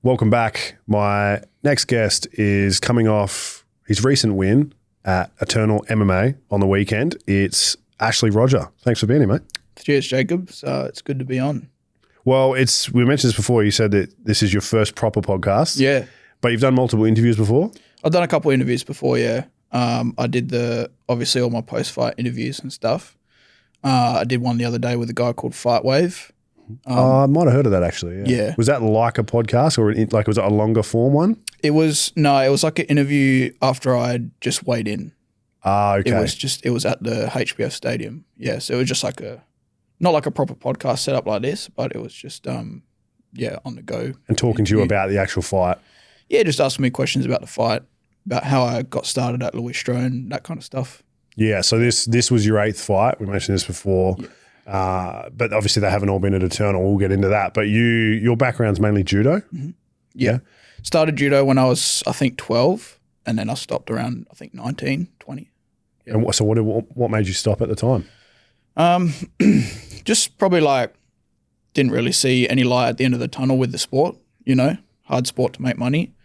Welcome back. My next guest is coming off his recent win at Eternal MMA on the weekend. It's Ashley Rodger. Thanks for being here, mate. Cheers, Jacob. It's good to be on. Well, we mentioned this before. You said that this is your first proper podcast. Yeah. But you've done multiple interviews before? I've done a couple of interviews before, yeah. I did obviously all my post-fight interviews and stuff. I did one the other day with a guy called Fight Wave. I might have heard of that actually. Yeah. Was that like a podcast or was it a longer form one? It was like an interview after I just weighed in. Okay. It was at the HBF Stadium. Yeah. So it was just like not like a proper podcast set up like this, but it was just, on the go. And talking to you about the actual fight. Yeah. Just asking me questions about the fight, about how I got started at Luistro and that kind of stuff. Yeah. So this was your 8th fight. We mentioned this before. Yeah. But obviously they haven't all been at Eternal. We'll get into that. But your background's mainly judo? Mm-hmm. Yeah. Started judo when I was, I think, 12, and then I stopped around, I think, 19, 20. Yeah. And so what made you stop at the time? Just probably didn't really see any light at the end of the tunnel with the sport, hard sport to make money,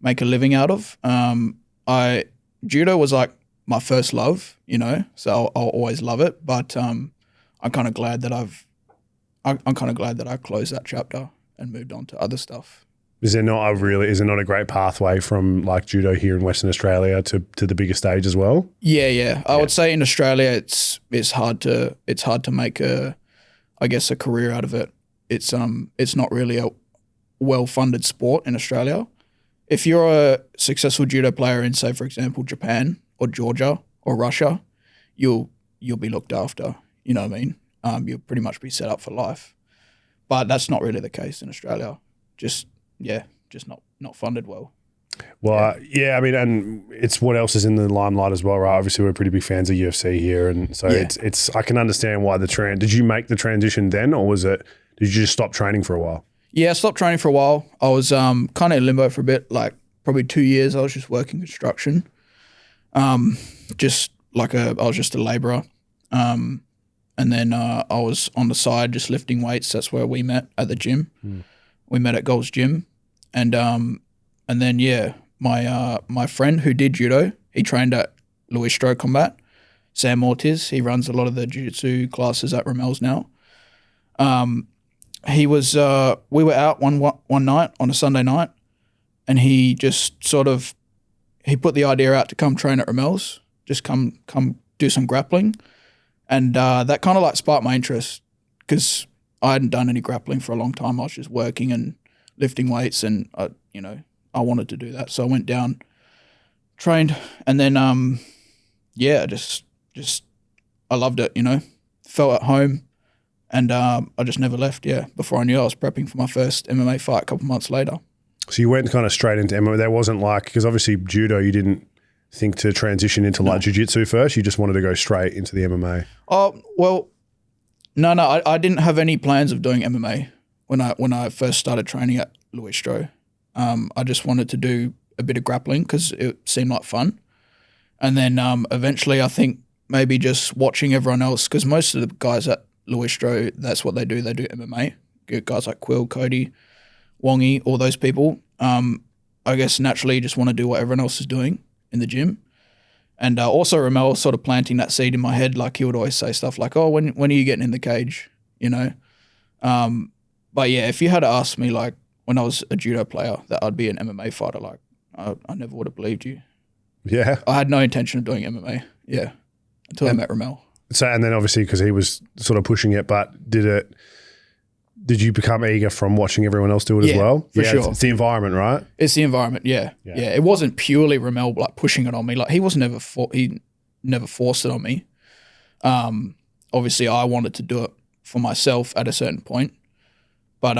make a living out of. Judo was like my first love, so I'll always love it. But I'm kind of glad that I closed that chapter and moved on to other stuff. Is there not a great pathway from like judo here in Western Australia to the bigger stage as well? Yeah. I would say in Australia it's hard to make a career out of it. It's not really a well-funded sport in Australia. If you're a successful judo player in, say, for example, Japan or Georgia or Russia, you'll be looked after. You know what I mean? You'll pretty much be set up for life. But that's not really the case in Australia. Just not funded well. Well, I mean, and it's what else is in the limelight as well, right? Obviously, we're pretty big fans of UFC here, and so it's. I can understand why did you make the transition then, or did you just stop training for a while? Yeah, I stopped training for a while. I was kind of in limbo for a bit, like probably 2 years. I was just working construction, I was just a labourer. And then I was on the side just lifting weights. That's where we met at the gym. We met at Gold's Gym. And then my friend who did judo, he trained at Luistro Combat. Sam Ortiz, he runs a lot of the jiu-jitsu classes at Ramel's now. We were out one night on a Sunday night, and he just he put the idea out to come train at Ramel's, just come do some grappling. And that kind of sparked my interest because I hadn't done any grappling for a long time. I was just working and lifting weights, and I wanted to do that. So I went down, trained, and then I loved it. Felt at home, and I just never left. Yeah, before I knew it, I was prepping for my first MMA fight a couple months later. So you went kind of straight into MMA. There wasn't because obviously judo, you didn't think to transition into jiu-jitsu first? You just wanted to go straight into the MMA? Oh, well, no, I didn't have any plans of doing MMA when I first started training at Luistro. I just wanted to do a bit of grappling because it seemed like fun. And then eventually I think maybe just watching everyone else, because most of the guys at Luistro, that's what they do. They do MMA. Guys like Quill, Cody, Wongi, all those people. I guess naturally you just want to do what everyone else is doing in the gym. And also Ramel sort of planting that seed in my head, like he would always say stuff like, oh, when are you getting in the cage, But yeah, if you had asked me when I was a judo player that I'd be an MMA fighter, I never would have believed you. Yeah. I had no intention of doing MMA, until I met Ramel. So, and then obviously because he was sort of pushing it, but did you become eager from watching everyone else do it as well? For sure. It's the environment, right? It's the environment, yeah. It wasn't purely Ramel pushing it on me. He never forced it on me. Obviously, I wanted to do it for myself at a certain point, but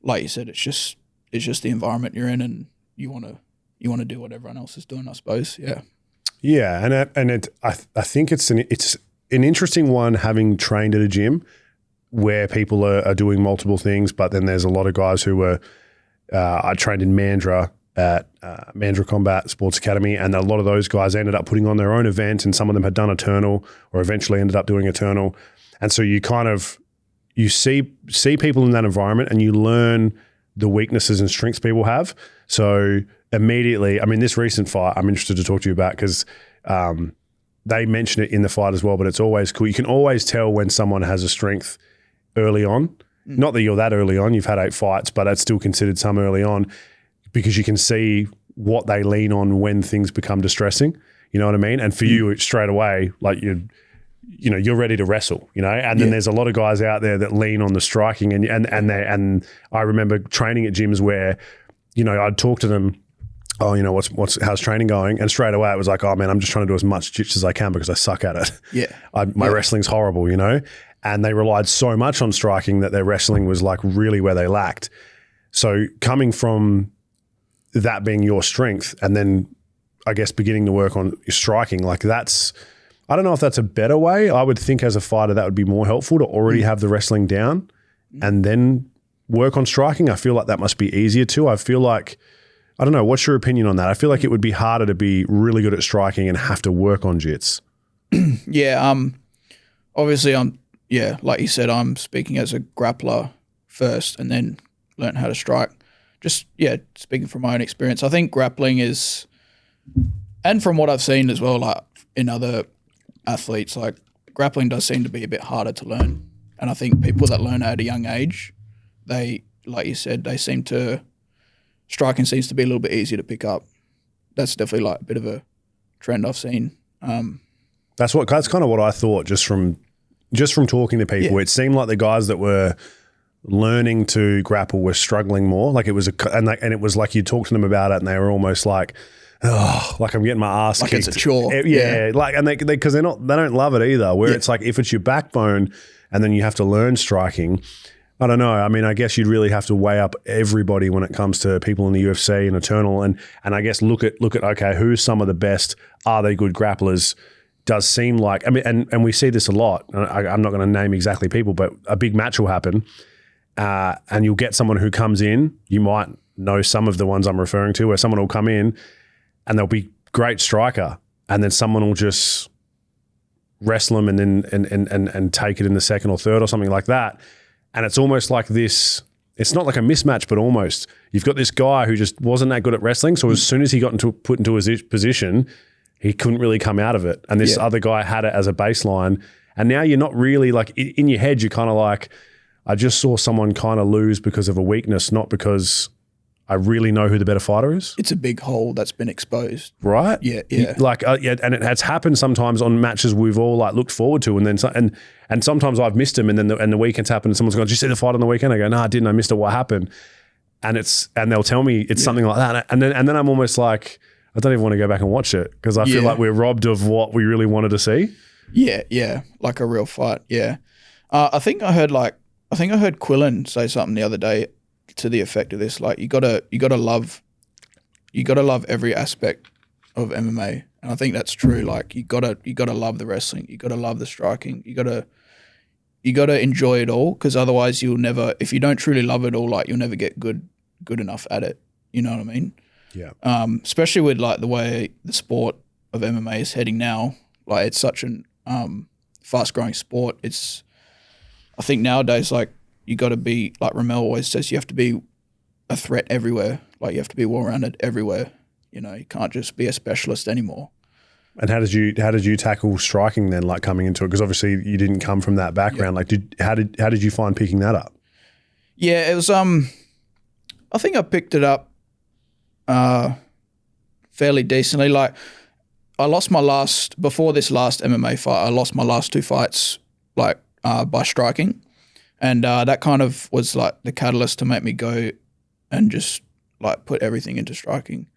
like you said, it's just the environment you're in, and you want to do what everyone else is doing, I suppose. Yeah. Yeah, I think it's an interesting one, having trained at a gym where people are doing multiple things, but then there's a lot of guys who were I trained in Mandurah at Luistro Combat Sports Academy, and a lot of those guys ended up putting on their own event, and some of them had done Eternal or eventually ended up doing Eternal. And so you see people in that environment, and you learn the weaknesses and strengths people have. So immediately, I mean, this recent fight, I'm interested to talk to you about because they mention it in the fight as well, but it's always cool. You can always tell when someone has a strength early on. Not that you're that early on, you've had 8 fights, but that's still considered some early on because you can see what they lean on when things become distressing. You know what I mean? And for you, straight away, like you're ready to wrestle, you know? And then there's a lot of guys out there that lean on the striking and I remember training at gyms where, you know, I'd talk to them, oh, you know, how's training going? And straight away it was like, oh man, I'm just trying to do as much jiu-jitsu as I can because I suck at it. Yeah. My wrestling's horrible, you know? And they relied so much on striking that their wrestling was like really where they lacked. So coming from that being your strength and then I guess beginning to work on striking, like that's, I don't know if that's a better way. I would think as a fighter that would be more helpful to already have the wrestling down and then work on striking. I feel like that must be easier too. I feel like, I don't know, what's your opinion on that? I feel like it would be harder to be really good at striking and have to work on jits. Yeah, obviously like you said, I'm speaking as a grappler first and then learn how to strike. Just, speaking from my own experience, I think grappling is, and from what I've seen as well, like in other athletes, like grappling does seem to be a bit harder to learn. And I think people that learn at a young age, they, like you said, striking seems to be a little bit easier to pick up. That's definitely like a bit of a trend I've seen. That's kind of what I thought just from talking to people. Yeah. It seemed like the guys that were learning to grapple were struggling more. Like it was and it was like you talk to them about it and they were almost like, oh, like I'm getting my ass like kicked. It's a chore. Yeah. Like, and they don't love it either. Where it's like, if it's your backbone and then you have to learn striking, I don't know. I mean, I guess you'd really have to weigh up everybody when it comes to people in the UFC and Eternal and I guess look at, okay, who's some of the best? Are they good grapplers? Does seem like, I mean, and we see this a lot. I'm not going to name exactly people, but a big match will happen and you'll get someone who comes in. You might know some of the ones I'm referring to where someone will come in and they'll be great striker and then someone will just wrestle them and then and take it in the second or third or something like that. And it's almost like this, it's not like a mismatch, but almost you've got this guy who just wasn't that good at wrestling. So as soon as he got put into his position, he couldn't really come out of it. And this other guy had it as a baseline. And now you're not really like, in your head, you're kind of like, I just saw someone kind of lose because of a weakness, not because I really know who the better fighter is. It's a big hole that's been exposed. Right? Yeah. And it has happened sometimes on matches we've all like looked forward to. And then and sometimes I've missed them and then the weekend's happened and someone's gone, did you see the fight on the weekend? I go, no, I didn't. I missed it. What happened? And they'll tell me it's something like that. And then I'm almost like, I don't even want to go back and watch it because I feel like we're robbed of what we really wanted to see. Yeah. Like a real fight. Yeah. I think I heard Quillen say something the other day to the effect of this, like you gotta love every aspect of MMA. And I think that's true. Like you gotta love the wrestling. You gotta love the striking. You gotta enjoy it all because otherwise you'll never, if you don't truly love it all, like you'll never get good enough at it. You know what I mean? Yeah. Especially with like the way the sport of MMA is heading now. Like it's such an fast growing sport. I think nowadays, like you got to be, like Ramel always says, you have to be a threat everywhere. Like you have to be well-rounded everywhere. You know, you can't just be a specialist anymore. And how did you tackle striking then, like coming into it? Because obviously you didn't come from that background. Like how did you find picking that up? Yeah, it was I think I picked it up fairly decently. Like I lost before this last MMA fight, I lost my last 2 fights like by striking. And that kind of was like the catalyst to make me go and just like put everything into striking.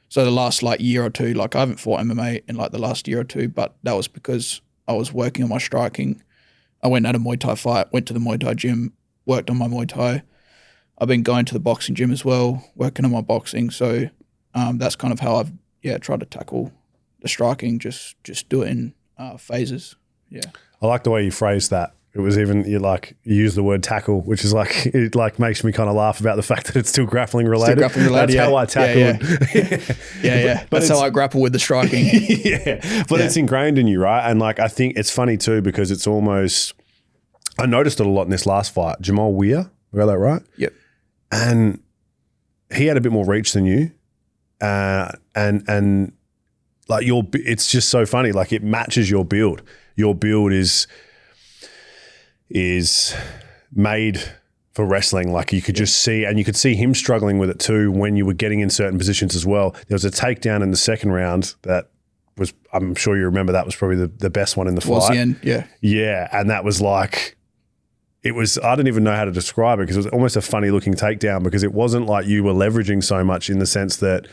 So the last like year or two, like I haven't fought MMA in like the last year or two, but that was because I was working on my striking. I went at a Muay Thai fight, went to the Muay Thai gym, worked on my Muay Thai. I've been going to the boxing gym as well, working on my boxing. So that's kind of how I've tried to tackle the striking, just do it in phases. Yeah. I like the way you phrased that. It was even, you use the word tackle, which is like, it like makes me kind of laugh about the fact that it's still grappling related. That's how I tackled. Yeah. That's how I grapple with the striking. It's ingrained in you, right? And like, I think it's funny too, because it's almost, I noticed it a lot in this last fight. Jahmarl Weir, got that right? Yep. And he had a bit more reach than you, and like it's just so funny. Like it matches your build. Your build is made for wrestling. Like you could just see, and you could see him struggling with it too when you were getting in certain positions as well. There was a takedown in the second round that was, I'm sure you remember, that was probably the best one in the fight. Was the end, yeah. Yeah, and that was like, it was, I don't even know how to describe it because it was almost a funny looking takedown because it wasn't like you were leveraging so much in the sense that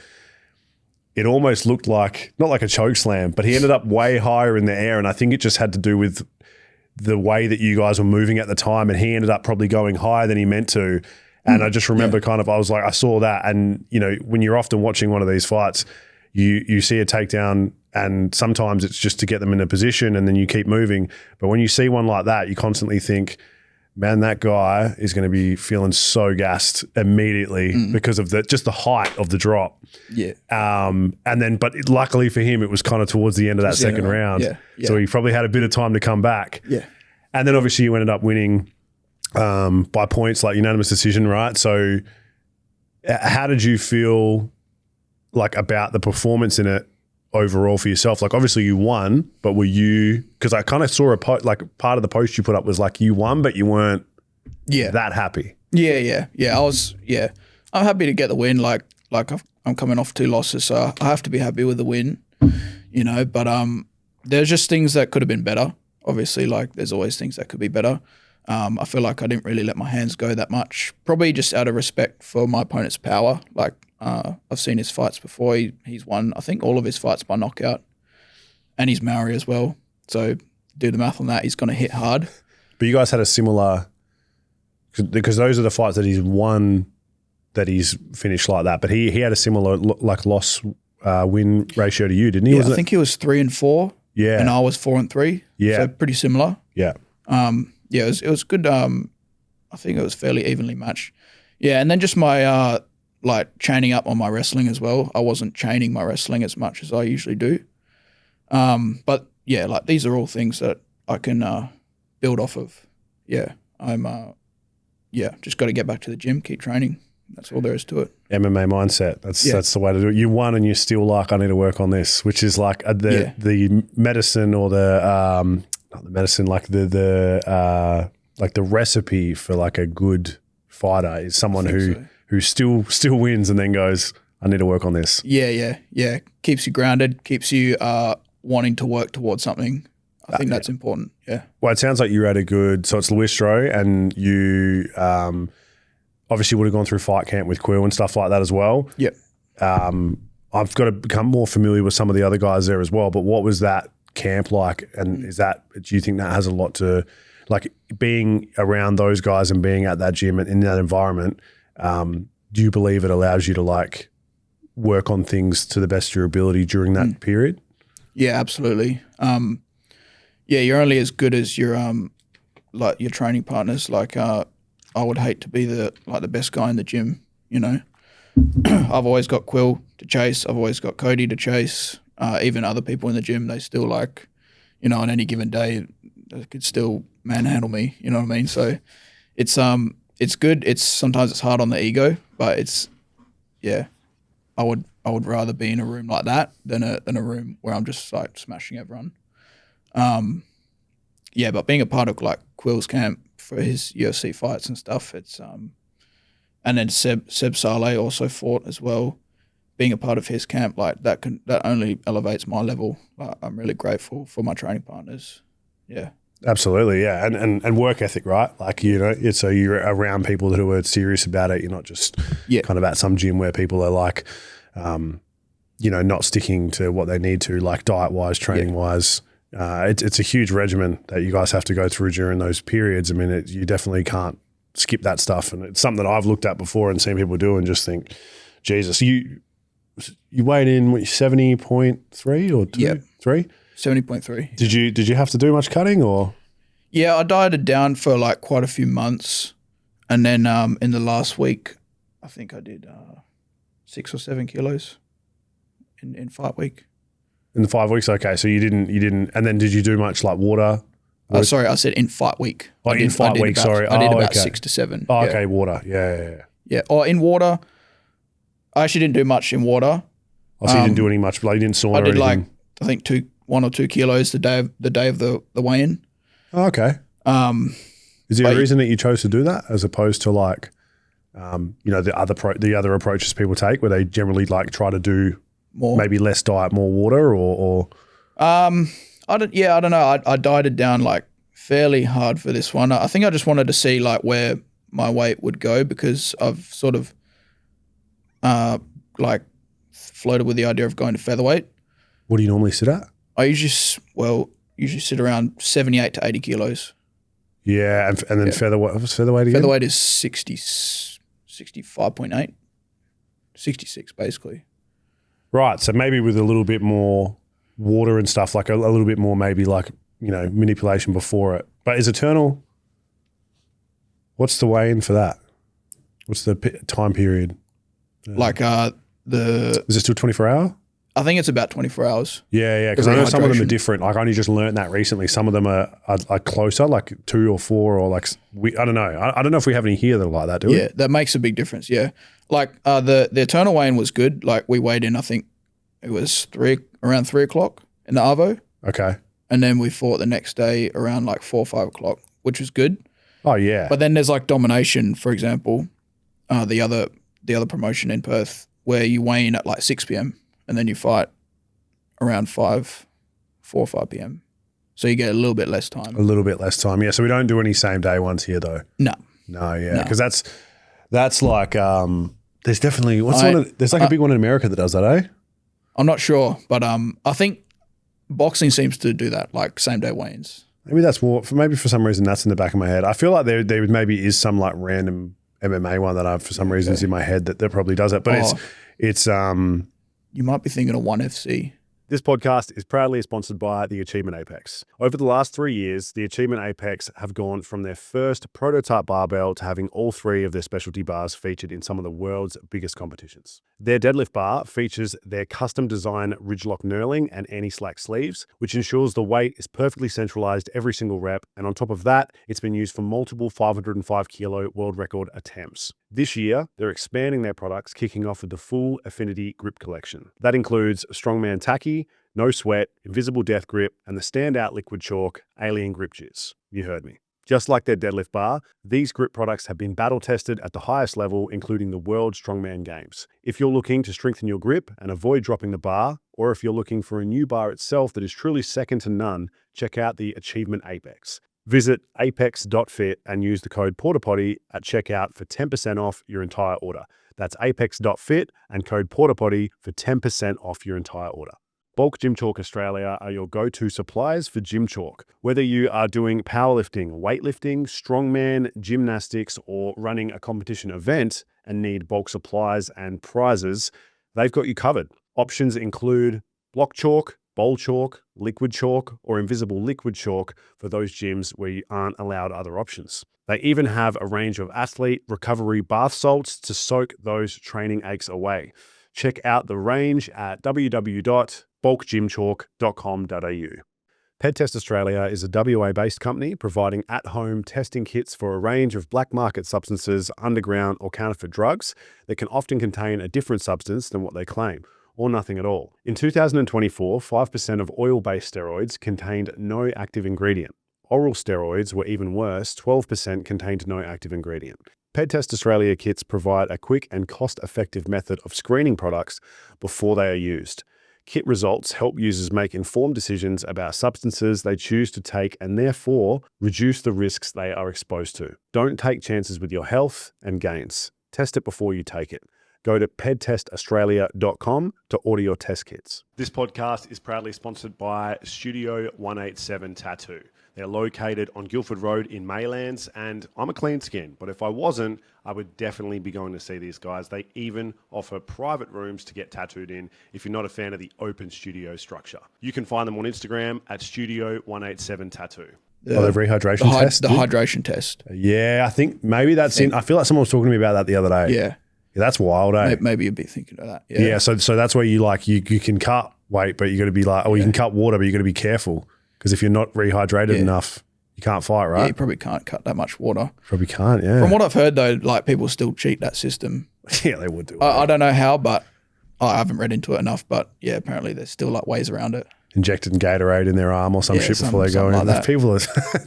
it almost looked like, not like a choke slam, but he ended up way higher in the air, and I think it just had to do with the way that you guys were moving at the time, and he ended up probably going higher than he meant to. And I just remember kind of, I was like, I saw that, and you know, when you're often watching one of these fights, you see a takedown and sometimes it's just to get them in a position and then you keep moving. But when you see one like that, you constantly think, man, that guy is going to be feeling so gassed immediately because of just the height of the drop. Yeah. And then, but luckily for him, it was kind of towards the end of that second round. Yeah. So he probably had a bit of time to come back. Yeah. And then obviously you ended up winning by points, like unanimous decision, right? So how did you feel like about the performance in it overall for yourself? Like obviously you won, but were you, because I kind of saw like part of the post you put up was like you won, but you weren't that happy. Yeah. I'm happy to get the win. Like I'm coming off 2 losses, so I have to be happy with the win, you know, but there's just things that could have been better. Obviously, like there's always things that could be better. I feel like I didn't really let my hands go that much, probably just out of respect for my opponent's power. Like I've seen his fights before. He's won, I think, all of his fights by knockout, and he's Maori as well. So do the math on that. He's going to hit hard. But you guys had a similar, because those are the fights that he's won, that he's finished like that. But he had a similar like loss win ratio to you, didn't he? Yeah, I think he was 3-4. Yeah, and I was 4-3. Yeah, so pretty similar. Yeah. Yeah, it was good. I think it was fairly evenly matched. Yeah, and then just my like chaining up on my wrestling as well. I wasn't chaining my wrestling as much as I usually do. But yeah, like these are all things that I can build off of. Yeah, I'm just got to get back to the gym, keep training. That's all there is to it. MMA mindset. That's the way to do it. You won and you're still like, I need to work on this, which is like the medicine or the not the medicine, like the recipe for like a good fighter is someone who still wins and then goes, I need to work on this. Yeah. Keeps you grounded, keeps you wanting to work towards something. I think that's important. Yeah. Well, it sounds like you had a good, so it's Luistro, and you obviously would have gone through fight camp with Quill and stuff like that as well. Yep. I've got to become more familiar with some of the other guys there as well, but what was that camp like, and do you think that has a lot to, like, being around those guys and being at that gym and in that environment, do you believe it allows you to like work on things to the best of your ability during that period? Yeah, absolutely. Yeah, you're only as good as your like your training partners. Like I would hate to be the best guy in the gym, you know. I've always got Quill to chase. I've always got Cody to chase. Even other people in the gym, they still like, you know, on any given day, they could still manhandle me. You know what I mean? So it's good. Sometimes it's hard on the ego, but I would rather be in a room like that than a room where I'm just like smashing everyone. Yeah, but being a part of like Quill's camp for his UFC fights and stuff, it's and then Seb Saleh also fought as well. Being a part of his camp, like that only elevates my level. I'm really grateful for my training partners. Yeah. Absolutely, yeah, and work ethic, right? Like, you know, so you're around people who are serious about it. You're not just kind of at some gym where people are like, you know, not sticking to what they need to, like diet wise, training wise. It's a huge regimen that you guys have to go through during those periods. I mean, you definitely can't skip that stuff, and it's something that I've looked at before and seen people do, and just think, Jesus, you weighed in 70.3 or 3? 70.3. Did you have to do much cutting or? Yeah, I dieted down for like quite a few months, and then in the last week, I think I did 6 or 7 kilos in fight week. In the 5 weeks, okay. So you didn't, and then did you do much like water? Sorry, I said in fight week. Oh, in fight week. Sorry, I did about 6 to 7. Oh, okay, water. Yeah. Or in water, I actually didn't do much in water. Oh, so you didn't do any much, like you didn't sauna I or did anything? I think 1 or 2 kilos the day of the weigh-in. Oh, okay. Is there a reason that you chose to do that as opposed to like, the other approaches people take where they generally like try to do more, maybe less diet, more water, or? I don't know. I dieted down like fairly hard for this one. I think I just wanted to see like where my weight would go because I've sort of like floated with the idea of going to featherweight. What do you normally sit at? I usually sit around 78 to 80 kilos. Yeah, and then featherweight. What's featherweight again? Featherweight is 65.8, 66 basically. Right, so maybe with a little bit more water and stuff, like a little bit more maybe like, manipulation before it. But is Eternal, what's the weigh-in for that? What's the time period? Like Is it still 24 hour? I think it's about 24 hours. Yeah, because I know some of them are different. Like I only just learned that recently. Some of them are closer, like 2 or 4, or like I don't know. I don't know if we have any here that are like that, do we? Yeah, that makes a big difference. Yeah, like the Eternal weigh-in was good. Like we weighed in, I think it was around 3 o'clock in the Arvo. Okay. And then we fought the next day around like 4 or 5 o'clock, which was good. Oh yeah. But then there's like Domination, for example, the other promotion in Perth where you weigh in at like 6 p.m. and then you fight around 4 or 5 p.m. So you get a little bit less time. A little bit less time, yeah. So we don't do any same day ones here though. No, yeah, because that's like there's definitely there's like a big one in America that does that, eh? I'm not sure, but I think boxing seems to do that, like same day weigh-ins. Maybe that's more. Maybe for some reason that's in the back of my head. I feel like there maybe is some like random MMA one that I've for some reason is in my head that probably does it. But it's you might be thinking of ONE FC. This podcast is proudly sponsored by the Achievement Apex. Over the last 3 years, the Achievement Apex have gone from their first prototype barbell to having all 3 of their specialty bars featured in some of the world's biggest competitions. Their deadlift bar features their custom-designed ridge-lock knurling and anti-slack sleeves, which ensures the weight is perfectly centralized every single rep, and on top of that, it's been used for multiple 505-kilo world record attempts. This year, they're expanding their products, kicking off with the full Affinity Grip Collection. That includes Strongman Tacky, No Sweat, Invisible Death Grip, and the standout Liquid Chalk Alien Grip Jizz. You heard me. Just like their deadlift bar, these grip products have been battle tested at the highest level, including the World Strongman Games. If you're looking to strengthen your grip and avoid dropping the bar, or if you're looking for a new bar itself that is truly second to none, check out the Achievement Apex. Visit apex.fit and use the code PORTAPOTTY at checkout for 10% off your entire order. That's apex.fit and code PORTAPOTTY for 10% off your entire order. Bulk Gym Chalk Australia are your go-to suppliers for gym chalk. Whether you are doing powerlifting, weightlifting, strongman, gymnastics, or running a competition event and need bulk supplies and prizes, they've got you covered. Options include block chalk, bowl chalk, liquid chalk, or invisible liquid chalk for those gyms where you aren't allowed other options. They even have a range of athlete recovery bath salts to soak those training aches away. Check out the range at www.bulkgymchalk.com.au. PedTest Australia is a WA-based company providing at-home testing kits for a range of black market substances, underground or counterfeit drugs that can often contain a different substance than what they claim, or nothing at all. In 2024, 5% of oil-based steroids contained no active ingredient. Oral steroids were even worse, 12% contained no active ingredient. PedTest Australia kits provide a quick and cost-effective method of screening products before they are used. Kit results help users make informed decisions about substances they choose to take and therefore reduce the risks they are exposed to. Don't take chances with your health and gains. Test it before you take it. Go to pedtestaustralia.com to order your test kits. This podcast is proudly sponsored by Studio 187 Tattoo. They're located on Guildford Road in Maylands, and I'm a clean skin, but if I wasn't, I would definitely be going to see these guys. They even offer private rooms to get tattooed in if you're not a fan of the open studio structure. You can find them on Instagram at Studio 187 Tattoo. The rehydration test? The hydration test. Yeah, I think maybe that's in. I feel like someone was talking to me about that the other day. Yeah. Yeah, that's wild, eh? Maybe you'd be thinking of that. Yeah, so that's where you can cut weight, but you got to be like, or you can cut water, but you got to be careful because if you're not rehydrated enough, you can't fight, right? Yeah, you probably can't cut that much water. Probably can't, yeah. From what I've heard though, like people still cheat that system. Yeah, they would do. I don't know how, but I haven't read into it enough. But yeah, apparently there's still like ways around it. Injected Gatorade in their arm or some shit before they go in. Like people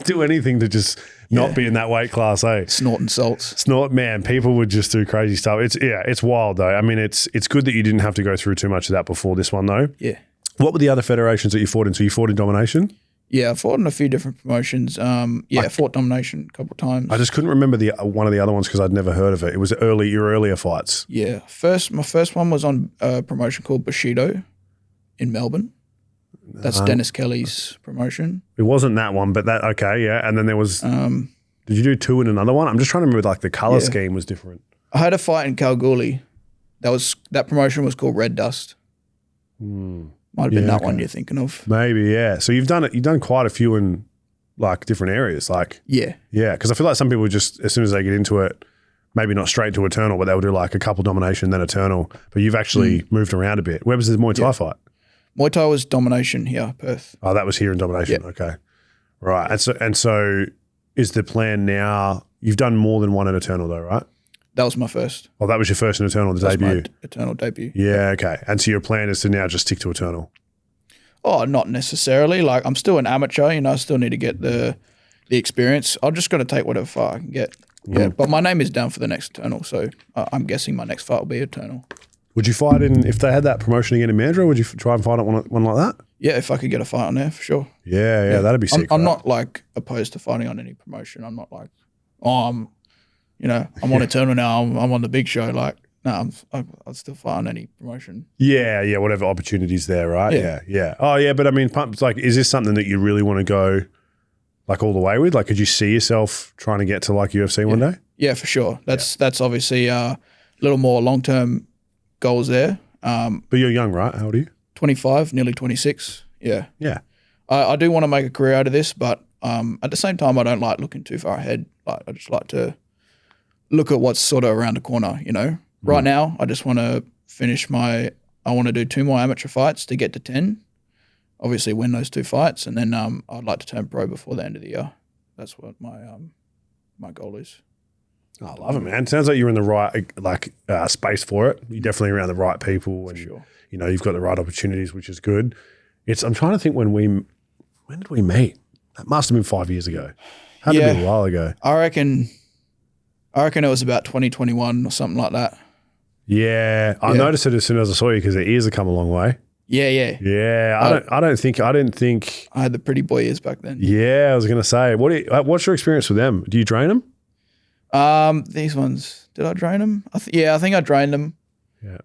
do anything to just not be in that weight class, eh? Snorting salts. Man, people would just do crazy stuff. It's wild though. I mean, it's good that you didn't have to go through too much of that before this one though. Yeah. What were the other federations that you fought in? So you fought in Domination? Yeah, I fought in a few different promotions. I fought Domination a couple of times. I just couldn't remember one of the other ones because I'd never heard of it. It was your earlier fights. Yeah. My first one was on a promotion called Bushido in Melbourne. That's Dennis Kelly's promotion. It wasn't that one, but okay, yeah. And then there was, did you do two in another one? I'm just trying to remember, like the color scheme was different. I had a fight in Kalgoorlie. That promotion was called Red Dust. Might have been that one you're thinking of. Maybe, yeah. So you've done quite a few in like different areas, like yeah. Because I feel like some people just as soon as they get into it, maybe not straight to Eternal, but they'll do like a couple Domination, then Eternal. But you've actually moved around a bit. Where was the Muay Thai fight? Muay Thai was Domination here, Perth. Oh, that was here in Domination. Yeah. Okay, right. And so is the plan now? You've done more than one in Eternal though, right? That was my first. Oh, that was your first in Eternal, the debut? My Eternal debut. Yeah, okay. And so your plan is to now just stick to Eternal? Oh, not necessarily. Like I'm still an amateur, I still need to get the experience. I'm just going to take whatever fight I can get. Yeah, but my name is down for the next Eternal, so I'm guessing my next fight will be Eternal. Would you fight if they had that promotion again in Mandurah, would you try and fight at one like that? Yeah, if I could get a fight on there, for sure. Yeah, that'd be sick. I'm not like opposed to fighting on any promotion. I'm not like, I'm on Eternal now. I'm on the big show. Like, no, I'd still fight on any promotion. Yeah, whatever opportunity's there, right? Yeah. Oh, yeah, but I mean, like, is this something that you really want to go like all the way with? Like, could you see yourself trying to get to like UFC one day? Yeah, for sure. That's obviously a little more long-term goals there. But you're young, right? How old are you? 25, nearly 26. Yeah. Yeah. I do want to make a career out of this, but at the same time, I don't like looking too far ahead. Like, I just like to look at what's sort of around the corner, Right now, I just want to finish I want to do 2 more amateur fights to get to 10. Obviously win those 2 fights, and then I'd like to turn pro before the end of the year. That's what my goal is. Oh, I love it, man. Sounds like you're in the right space for it. You're definitely around the right people, and sure. You've got the right opportunities, which is good. I'm trying to think when did we meet? That must have been 5 years ago. Had to be a while ago. I reckon it was about 2021 or something like that. Yeah, I noticed it as soon as I saw you because the ears have come a long way. Yeah. I didn't think I had the pretty boy ears back then. Yeah, I was gonna say, what's your experience with them? Do you drain them? These ones, did I drain them? I think I drained them. Yeah.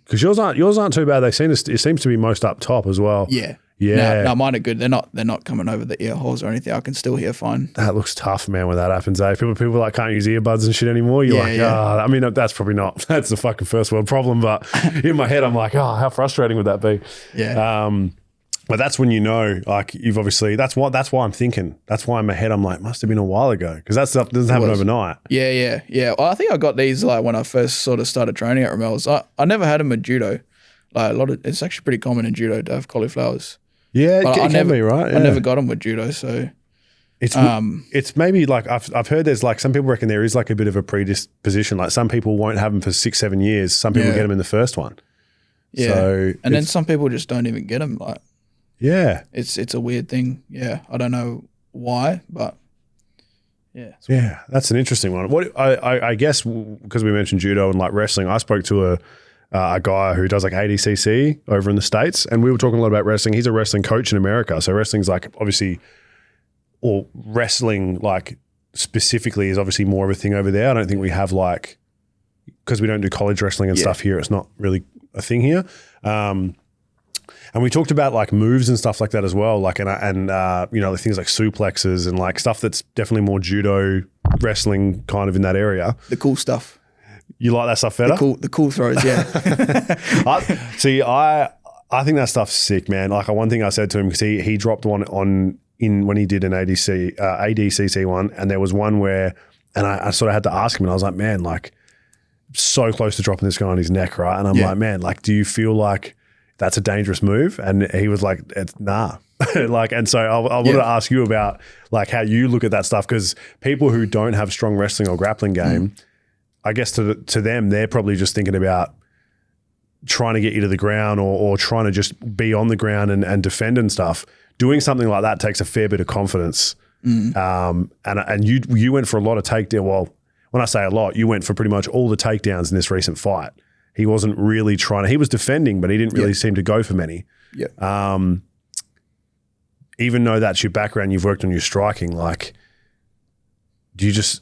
Because yours aren't too bad. It seems to be most up top as well. Yeah. Yeah. No, mine are good. They're not coming over the ear holes or anything. I can still hear fine. That looks tough, man, when that happens, eh? People like can't use earbuds and shit anymore. You're I mean, that's probably not. That's the fucking first world problem, but in my head, I'm like, how frustrating would that be? Yeah. But that's when like you've obviously, that's why I'm thinking. That's why in my head, I'm like, must have been a while ago. Because that stuff doesn't happen overnight. Yeah. Well, I think I got these like when I first sort of started training at Ramel's. I never had them at judo. Like it's actually pretty common in judo to have cauliflowers. Yeah, it can be, right? Yeah. I never got them with judo, so it's maybe like I've heard there's like some people reckon there is like a bit of a predisposition. Like some people won't have them for 6-7 years. Some people get them in the first one. Yeah, so and then some people just don't even get them. Like, yeah, it's a weird thing. Yeah, I don't know why, but yeah, that's an interesting one. What I guess because we mentioned judo and like wrestling, I spoke to a guy who does like ADCC over in the States, and we were talking a lot about wrestling. He's a wrestling coach in America. So wrestling's like obviously, or wrestling like specifically is obviously more of a thing over there. I don't think we have like, because we don't do college wrestling and stuff here, it's not really a thing here. And we talked about like moves and stuff like that as well. Like, and like things like suplexes and like stuff that's definitely more judo wrestling kind of in that area. The cool stuff. You like that stuff better? The cool throws, yeah. I think that stuff's sick, man. Like one thing I said to him, because he dropped one when he did an ADCC one, and there was one where, and I sort of had to ask him, and I was like, man, like so close to dropping this guy on his neck, right? And I'm like, man, like, do you feel like that's a dangerous move? And he was like, it's nah. Like, and so I wanted to ask you about like how you look at that stuff, because people who don't have strong wrestling or grappling game, I guess to them, they're probably just thinking about trying to get you to the ground or trying to just be on the ground and defend and stuff. Doing something like that takes a fair bit of confidence. And you went for a lot of takedown. Well, when I say a lot, you went for pretty much all the takedowns in this recent fight. He wasn't really trying to, he was defending, but he didn't really seem to go for many. Yeah. Even though that's your background, you've worked on your striking, like, do you just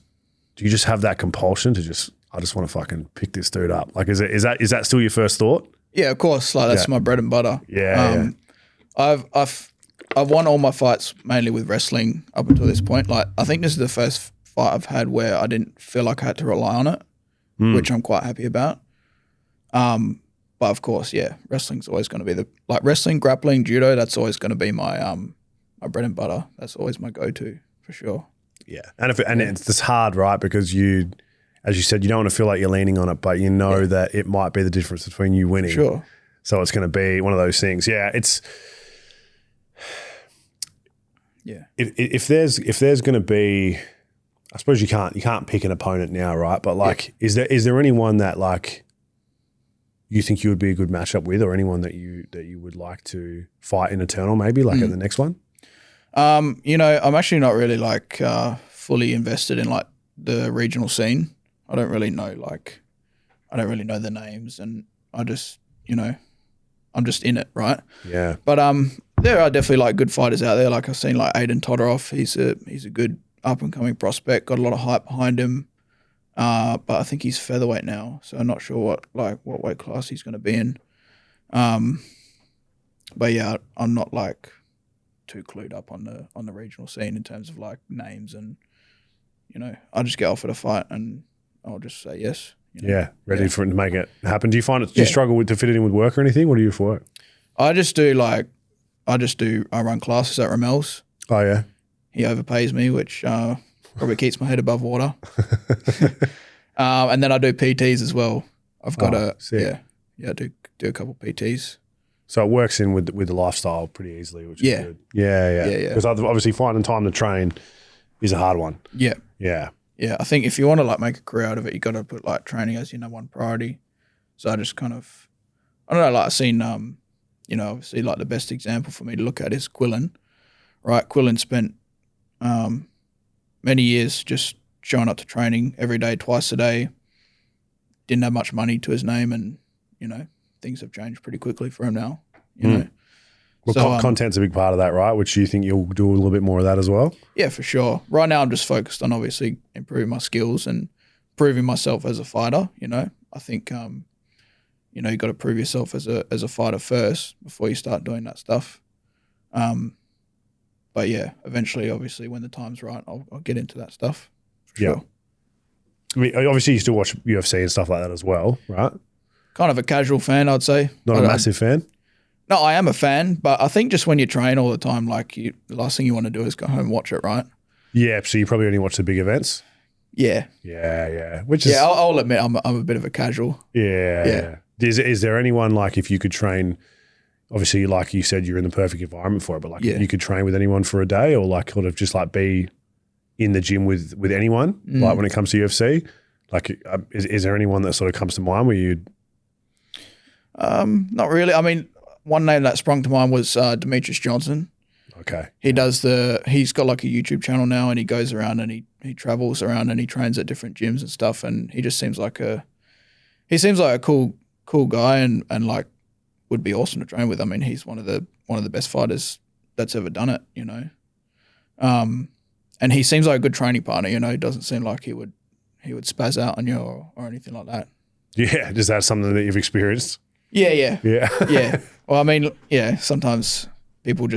have that compulsion to just, I just want to fucking pick this dude up? Like, is that still your first thought? Yeah, of course. Like, that's my bread and butter. Yeah. I've won all my fights mainly with wrestling up until this point. Like, I think this is the first fight I've had where I didn't feel like I had to rely on it, which I'm quite happy about. But of course, yeah, wrestling's always going to be wrestling, grappling, judo. That's always going to be my my bread and butter. That's always my go-to for sure. Yeah, and it's just hard, right? Because you, as you said, you don't want to feel like you're leaning on it, but you know that it might be the difference between you winning. Sure. So it's going to be one of those things. Yeah, it's. Yeah. If there's going to be, I suppose you can't pick an opponent now, right? But like, is there anyone that like you think you would be a good matchup with, or anyone that you would like to fight in Eternal, maybe like at the next one? You know, I'm actually not really like fully invested in like the regional scene. I don't really know the names, and I just, you know, I'm just in it, right? Yeah. But there are definitely like good fighters out there. Like I've seen like Aiden Todorov. He's a good up and coming prospect. Got a lot of hype behind him. But I think he's featherweight now, so I'm not sure what weight class he's going to be in. But yeah, I'm not like too clued up on the regional scene in terms of like names, and you know, I just get offered a fight and I'll just say yes. You know? Yeah, ready for it to make it happen. Do you find it? Do you struggle to fit it in with work or anything? What do you do for work? I run classes at Ramel's. Oh yeah. He overpays me, which probably keeps my head above water. And then I do PTs as well. I've got I do a couple PTs. So it works in with the lifestyle pretty easily, which is good. Yeah. Because obviously finding time to train is a hard one. Yeah. Yeah. Yeah, I think if you want to like make a career out of it, you got to put like training as your number one priority. So I just kind of, I don't know, like I've seen, you know, obviously like the best example for me to look at is Quillen, right? Quillen spent many years just showing up to training every day, twice a day. Didn't have much money to his name, and you know, things have changed pretty quickly for him now. You know. Well, so, content's a big part of that, right? Which you think you'll do a little bit more of that as well? Yeah, for sure. Right now I'm just focused on obviously improving my skills and proving myself as a fighter, you know. I think, you know, you got to prove yourself as a fighter first before you start doing that stuff. But yeah, eventually, obviously, when the time's right, I'll get into that stuff. For sure. I mean, obviously, you still watch UFC and stuff like that as well, right? Kind of a casual fan, I'd say. Not a massive fan? No, I am a fan, but I think just when you train all the time, like the last thing you want to do is go home and watch it, right? Yeah, so you probably only watch the big events? Yeah. Yeah. Which is, I'll admit I'm a bit of a casual. Yeah. Is there anyone, like, if you could train, obviously, like you said, you're in the perfect environment for it, but like if you could train with anyone for a day, or like sort of just like be in the gym with anyone, like when it comes to UFC, like is there anyone that sort of comes to mind where you'd? Not really. I mean, one name that sprung to mind was Demetrius Johnson. Okay. He's got like a YouTube channel now, and he goes around and he travels around and he trains at different gyms and stuff, and he just seems like a cool guy, and like would be awesome to train with. I mean, he's one of the best fighters that's ever done it, you know. And he seems like a good training partner, you know. He doesn't seem like he would spaz out on you or anything like that. Yeah, is that something that you've experienced? Yeah. Well, I mean, yeah, sometimes people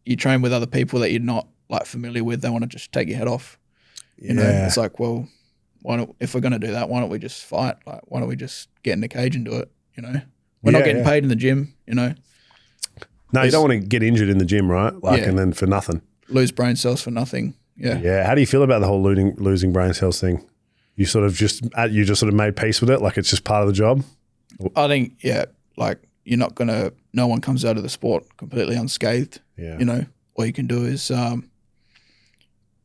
you train with other people that you're not like familiar with. They want to just take your head off. You know, it's like, well, if we're going to do that, why don't we just fight? Like, why don't we just get in the cage and do it? You know, we're not getting paid in the gym, you know. No, you don't want to get injured in the gym, right? Like, and then for nothing. Lose brain cells for nothing. Yeah. Yeah. How do you feel about the whole losing brain cells thing? You just sort of made peace with it, like it's just part of the job? I think, like no one comes out of the sport completely unscathed, you know. All you can do is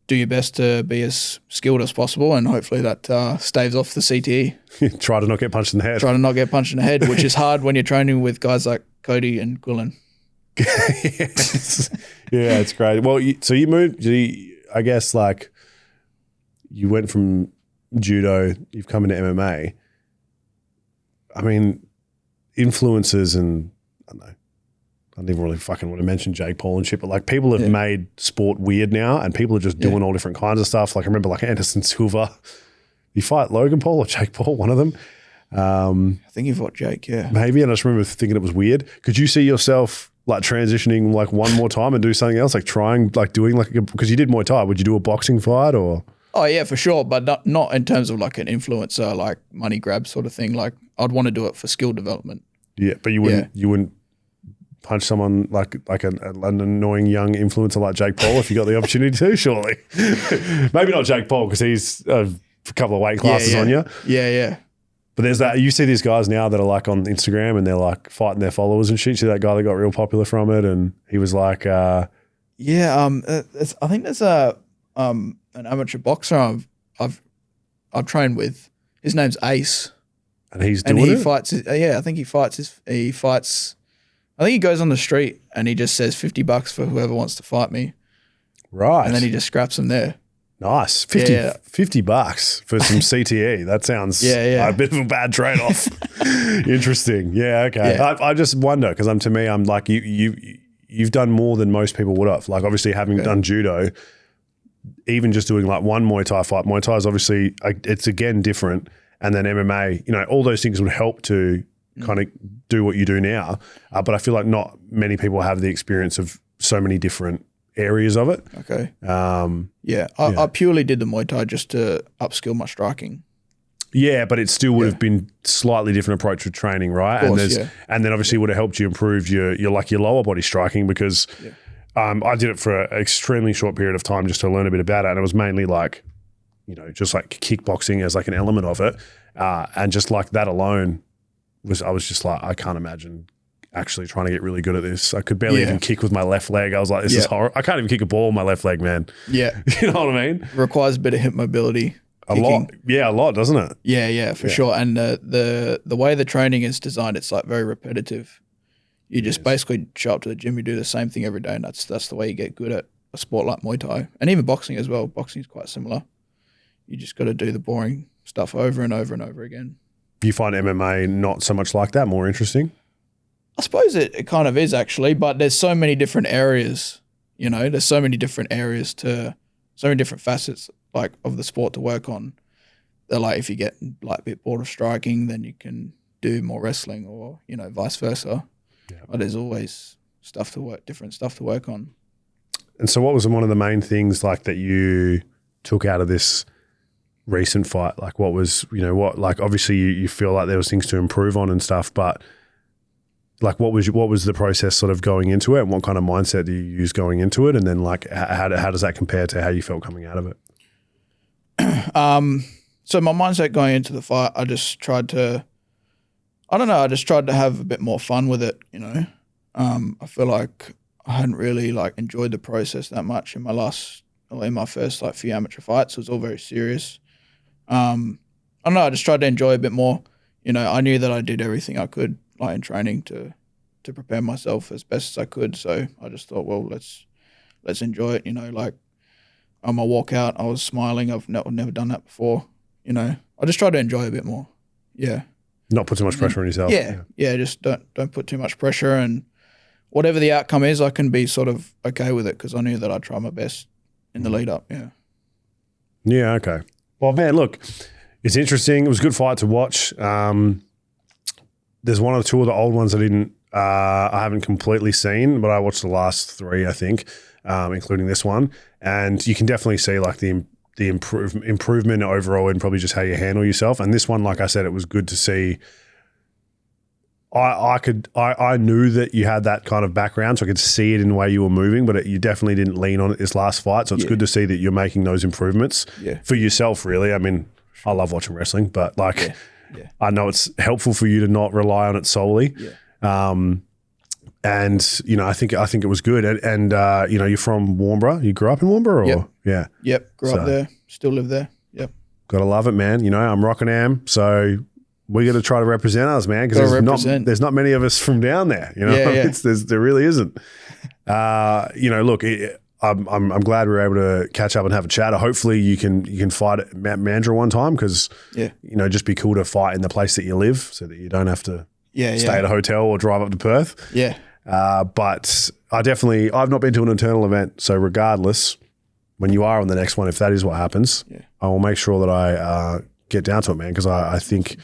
do your best to be as skilled as possible, and hopefully that staves off the CTE. Try to not get punched in the head. Try to not get punched in the head, which is hard when you're training with guys like Cody and Quillen. Yes. Yeah, it's great. Well, so you moved, I guess, like you went from judo, you've come into MMA. I mean, influences and I don't know, I don't even really fucking want to mention Jake Paul and shit, but like people have made sport weird now and people are just doing all different kinds of stuff. Like I remember like Anderson Silva, you fight Logan Paul or Jake Paul, one of them. I think you fought Jake, yeah. Maybe, and I just remember thinking it was weird. Could you see yourself like transitioning like one more time and do something else, like trying, like doing like, because you did Muay Thai, would you do a boxing fight or? Oh yeah, for sure, but not in terms of like an influencer, like money grab sort of thing. Like I'd want to do it for skill development. Yeah, but you wouldn't punch someone like an annoying young influencer like Jake Paul if you got the opportunity to, surely. Maybe not Jake Paul because he's a couple of weight classes on you. Yeah. But there's that, you see these guys now that are like on Instagram and they're like fighting their followers and shit. See that guy that got real popular from it and he was like... I think there's an amateur boxer I've trained with. His name's Ace. And he's doing it? Fights, I think he goes on the street and he just says $50 for whoever wants to fight me. Right. And then he just scraps them there. Nice. $50 for some CTE. That sounds a bit of a bad trade-off. Interesting. Yeah, okay. Yeah. I just wonder because I'm like you've done more than most people would have. Like obviously having done judo, even just doing like one Muay Thai fight. Muay Thai is obviously it's again different, and then MMA. You know, all those things would help to kind of do what you do now. But I feel like not many people have the experience of so many different areas of it. Okay. I purely did the Muay Thai just to upskill my striking. Yeah, but it still would have been slightly different approach to training, right? Of course, and then obviously would have helped you improve your lower body striking because I did it for an extremely short period of time just to learn a bit about it, and it was mainly like, you know, just like kickboxing as like an element of it, and just like that alone I was just like, I can't imagine actually trying to get really good at this. I could barely even kick with my left leg. I was like, this is horrible. I can't even kick a ball with my left leg, man. Yeah. You know what I mean? It requires a bit of hip mobility. A lot. Yeah, a lot, doesn't it? Yeah, for sure. And the way the training is designed, it's like very repetitive. You just basically show up to the gym, you do the same thing every day, and that's the way you get good at a sport like Muay Thai. And even boxing as well. Boxing is quite similar. You just got to do the boring stuff over and over and over again. You find MMA not so much like that, more interesting? I suppose it kind of is actually, but there's so many different areas, you know, there's so many different areas so many different facets like of the sport to work on. They're like, if you get like a bit bored of striking, then you can do more wrestling or, you know, vice versa. Yeah. But there's always different stuff to work on. And so what was one of the main things like that you took out of this recent fight? Like what was, you know, what, like obviously you feel like there was things to improve on and stuff, but like what was the process sort of going into it and what kind of mindset do you use going into it? And then like how does that compare to how you felt coming out of it? So my mindset going into the fight, I just tried to have a bit more fun with it, you know. I feel like I hadn't really like enjoyed the process that much in my first like few amateur fights. It was all very serious. I don't know, I just tried to enjoy a bit more. You know, I knew that I did everything I could like in training to prepare myself as best as I could. So I just thought, well, let's enjoy it. You know, like on my walkout, I was smiling. I've never done that before. You know, I just try to enjoy a bit more. Yeah. Not put too much pressure on yourself. Yeah. Just don't put too much pressure, and whatever the outcome is, I can be sort of okay with it because I knew that I'd try my best in the lead up. Yeah. Yeah. Okay. Well, man, look, it's interesting. It was a good fight to watch. There's one or two of the old ones I haven't completely seen, but I watched the last three, I think, including this one. And you can definitely see like the improvement overall in probably just how you handle yourself. And this one, like I said, it was good to see. I knew that you had that kind of background, so I could see it in the way you were moving, but you definitely didn't lean on it this last fight. So it's good to see that you're making those improvements for yourself, really. I mean, I love watching wrestling, but like I know it's helpful for you to not rely on it solely. And, you know, I think it was good. And you know, you're from Warnbro. You grew up in Warnbro? Or? Yep. Yeah. Yep. Grew up there. Still live there. Yep. Gotta love it, man. You know, I'm Rockingham, so we got to try to represent us, man, because there's not many of us from down there. You know, there really isn't. You know, look, I'm glad we were able to catch up and have a chat. Hopefully, you can fight at Mount Mandurah one time, because you know, just be cool to fight in the place that you live, so that you don't have to stay at a hotel or drive up to Perth. Yeah. But I've not been to an Eternal event, so regardless, when you are on the next one, if that is what happens, I will make sure that I get down to it, man, because I think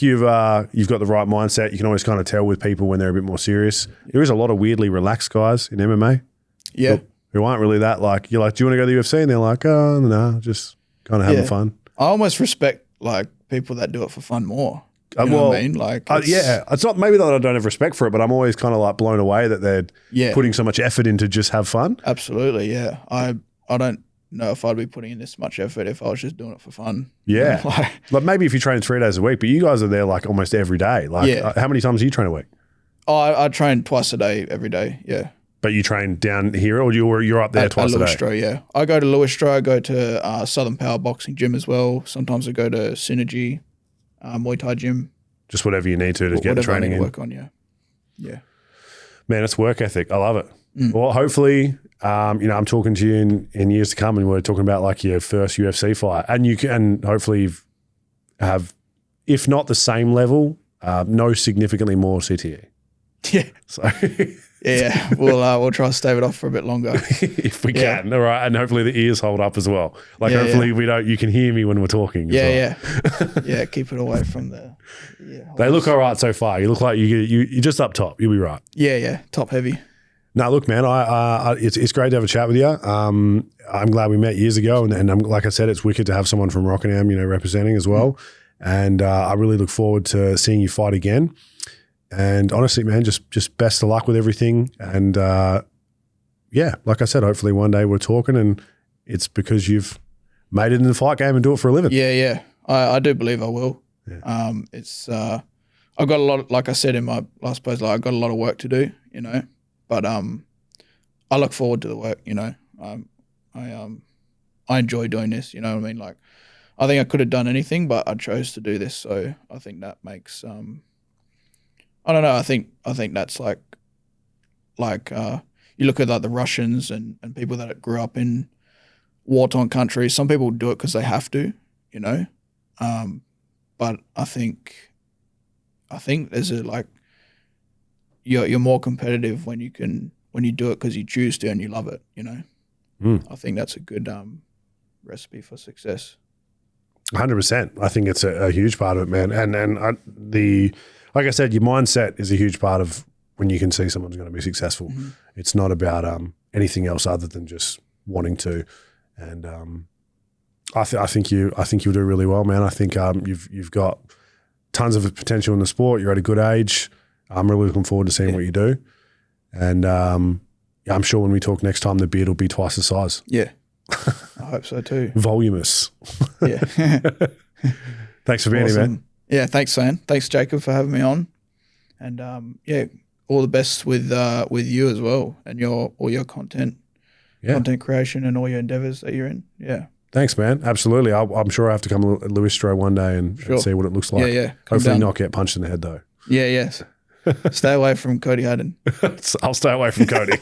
you've got the right mindset. You can always kind of tell with people when they're a bit more serious. There is a lot of weirdly relaxed guys in MMA. Yeah. Who aren't really that, like, you're like, do you want to go to the UFC? And they're like, oh, no, just kind of having fun. I almost respect like people that do it for fun more. You know what I mean? Like, it's not maybe that I don't have respect for it, but I'm always kind of like blown away that they're putting so much effort in to just have fun. Absolutely, yeah. I don't know if I'd be putting in this much effort if I was just doing it for fun. Yeah. You know, like maybe if you train 3 days a week, but you guys are there like almost every day. Like, how many times do you train a week? I train twice a day, every day, yeah. But you train down here, or you're up there twice a day? Luistro, yeah. I go to Luistro, I go to Southern Power Boxing Gym as well. Sometimes I go to Synergy, Muay Thai Gym. Just whatever you need to get the training in. Work on, yeah. Man, it's work ethic. I love it. Well, hopefully, you know, I'm talking to you in years to come, and we're talking about like your first UFC fight, and you can hopefully have, if not the same level, no significantly more CTE. Yeah. So yeah, we'll try to stave it off for a bit longer if we can. All right, and hopefully the ears hold up as well. Like hopefully you can hear me when we're talking. Yeah. Keep it away from the. Yeah. They look all right so far. You look like you're just up top. You'll be right. Yeah. Top heavy. No, look, man. It's great to have a chat with you. I'm glad we met years ago, and I'm, like I said, it's wicked to have someone from Rockingham, you know, representing as well. And I really look forward to seeing you fight again. And honestly, man, just best of luck with everything. And like I said, hopefully one day we're talking, and it's because you've made it in the fight game and do it for a living. Yeah. I do believe I will. Yeah. I've got a lot, like I said in my last post, like I've got a lot of work to do, you know, but I look forward to the work, you know. I enjoy doing this, you know what I mean? Like, I think I could have done anything, but I chose to do this. So I think that makes, I don't know. I think that's like you look at like the Russians and people that grew up in war-torn countries. Some people do it because they have to, you know. But I think there's a like you're more competitive when you do it because you choose to and you love it, you know. I think that's a good recipe for success. 100%. I think it's a huge part of it, man. And like I said, your mindset is a huge part of when you can see someone's going to be successful. Mm-hmm. It's not about anything else other than just wanting to. And I think you'll do really well, man. I think you've got tons of potential in the sport. You're at a good age. I'm really looking forward to seeing what you do. And I'm sure when we talk next time, the beard will be twice the size. Yeah, I hope so too. Voluminous. Yeah. Thanks for being here, man. Yeah, thanks, Sam. Thanks, Jacob, for having me on. And all the best with you as well, and all your content creation, and all your endeavors that you're in. Yeah. Thanks, man. Absolutely. I'm sure I have to come to Luistro one day and see what it looks like. Yeah. Hopefully not get punched in the head though. Yeah. Yes. Stay away from Cody Haddon. I'll stay away from Cody.